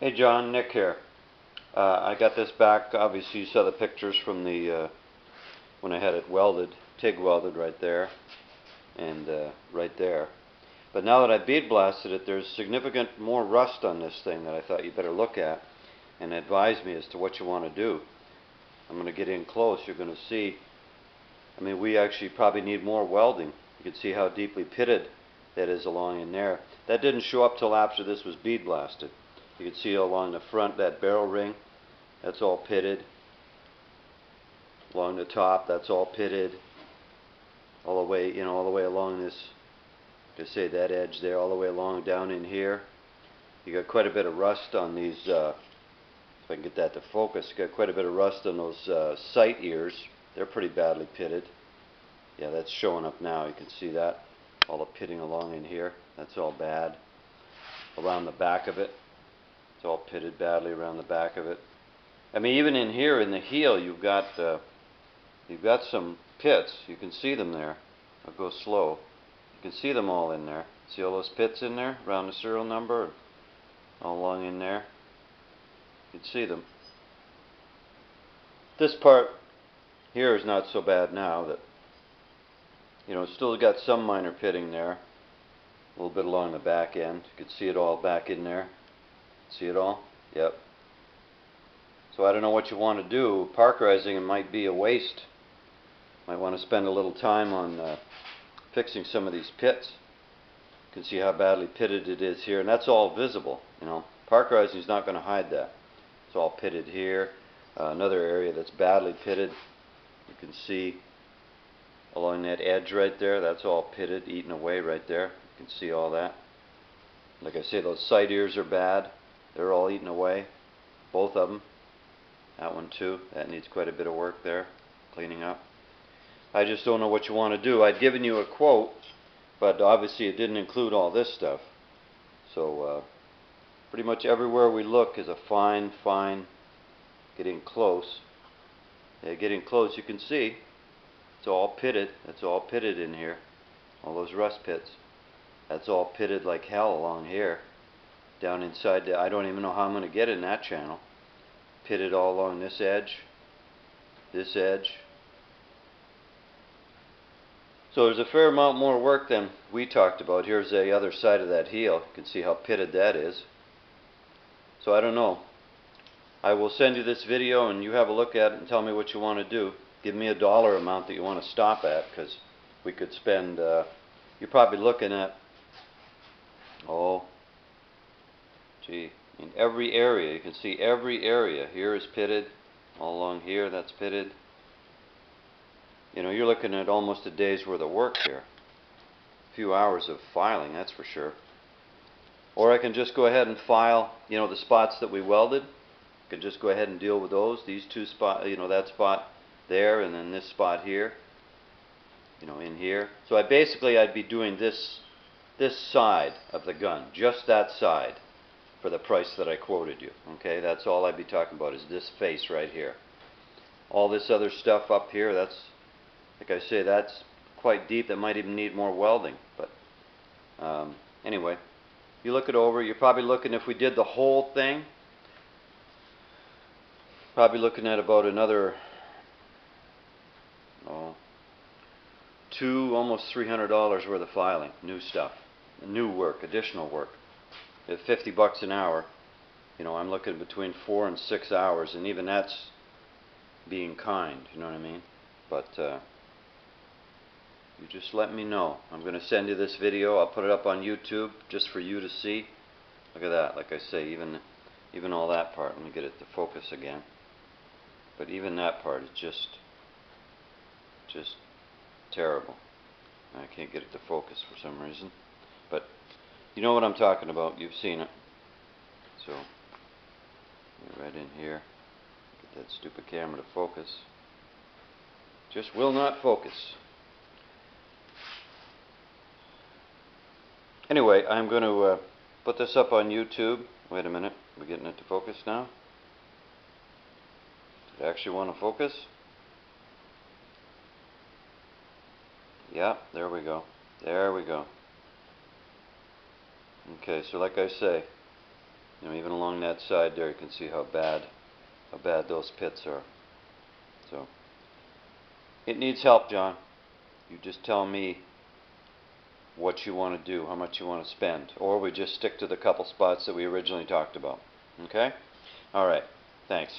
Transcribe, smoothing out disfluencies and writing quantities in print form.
Hey John, Nick here. I got this back. Obviously, you saw the pictures from the when I had it welded, TIG welded right there and right there. But now that I bead blasted it, there's significant more rust on this thing that I thought you better look at and advise me as to what you want to do. I'm going to get in close. You're going to see. I mean, we actually probably need more welding. You can see how deeply pitted that is along in there. That didn't show up till after this was bead blasted. You can see along the front, that barrel ring, that's all pitted. Along the top, that's all pitted. All the way, all the way along this, like I say, that edge there, all the way along down in here. You got quite a bit of rust on these, if I can get that to focus, you got quite a bit of rust on those sight ears. They're pretty badly pitted. Yeah, that's showing up now. You can see that. All the pitting along in here, that's all bad. Around the back of it, it's all pitted badly around the back of it. I mean, even in here in the heel, you've got some pits. You can see them there. I'll go slow. You can see them all in there. See all those pits in there around the serial number, all along in there. You can see them. This part here is not so bad now. That it's still got some minor pitting there. A little bit along the back end. You can see it all back in there. See it all? Yep. So I don't know what you want to do. Parkerizing it might be a waste. Might want to spend a little time on fixing some of these pits. You can see how badly pitted it is here, and that's all visible. Parkerizing is not going to hide that. It's all pitted here. Another area that's badly pitted. You can see along that edge right there. That's all pitted, eaten away right there. You can see all that. Like I say, those side ears are bad. They're all eaten away, both of them. That one too. That needs quite a bit of work there, cleaning up. I just don't know what you want to do. I'd given you a quote, but obviously it didn't include all this stuff. So pretty much everywhere we look is a fine, getting close. Yeah, getting close. You can see it's all pitted. It's all pitted in here. All those rust pits. That's all pitted like hell along here. Down inside there. I don't even know how I'm going to get in that channel. Pitted all along this edge. This edge. So there's a fair amount more work than we talked about. Here's the other side of that heel. You can see how pitted that is. So I don't know. I will send you this video and you have a look at it and tell me what you want to do. Give me a dollar amount that you want to stop at, because we could spend, you're probably looking at, in every area. You can see every area. Here is pitted. All along here, that's pitted. You're looking at almost a day's worth of work here. A few hours of filing, that's for sure. Or I can just go ahead and file, the spots that we welded. I can just go ahead and deal with those. These two spots, that spot there, and then this spot here. In here. So I'd be doing this side of the gun, just that side, for the price that I quoted you. Okay, that's all I'd be talking about, is this face right here. All this other stuff up here, that's, like I say, that's quite deep. That might even need more welding. But anyway, you look it over. You're probably looking, if we did the whole thing, probably looking at about another almost $300 worth of filing, new stuff, new work, additional work. At $50 an hour, I'm looking between 4 and 6 hours, and even that's being kind, you know what I mean? But you just let me know. I'm going to send you this video. I'll put it up on YouTube just for you to see. Look at that. Like I say, even all that part. Let me get it to focus again. But even that part is just terrible. I can't get it to focus for some reason. But you know what I'm talking about. You've seen it. So right in here. Get that stupid camera to focus. Just will not focus. Anyway, I'm going to put this up on YouTube. Wait a minute. We're getting it to focus now. Does it actually want to focus? Yeah, there we go. There we go. Okay, so like I say, even along along that side there, you can see how bad those pits are. So it needs help, John. You just tell me what you want to do, how much you want to spend, or we just stick to the couple spots that we originally talked about. Okay? All right. Thanks.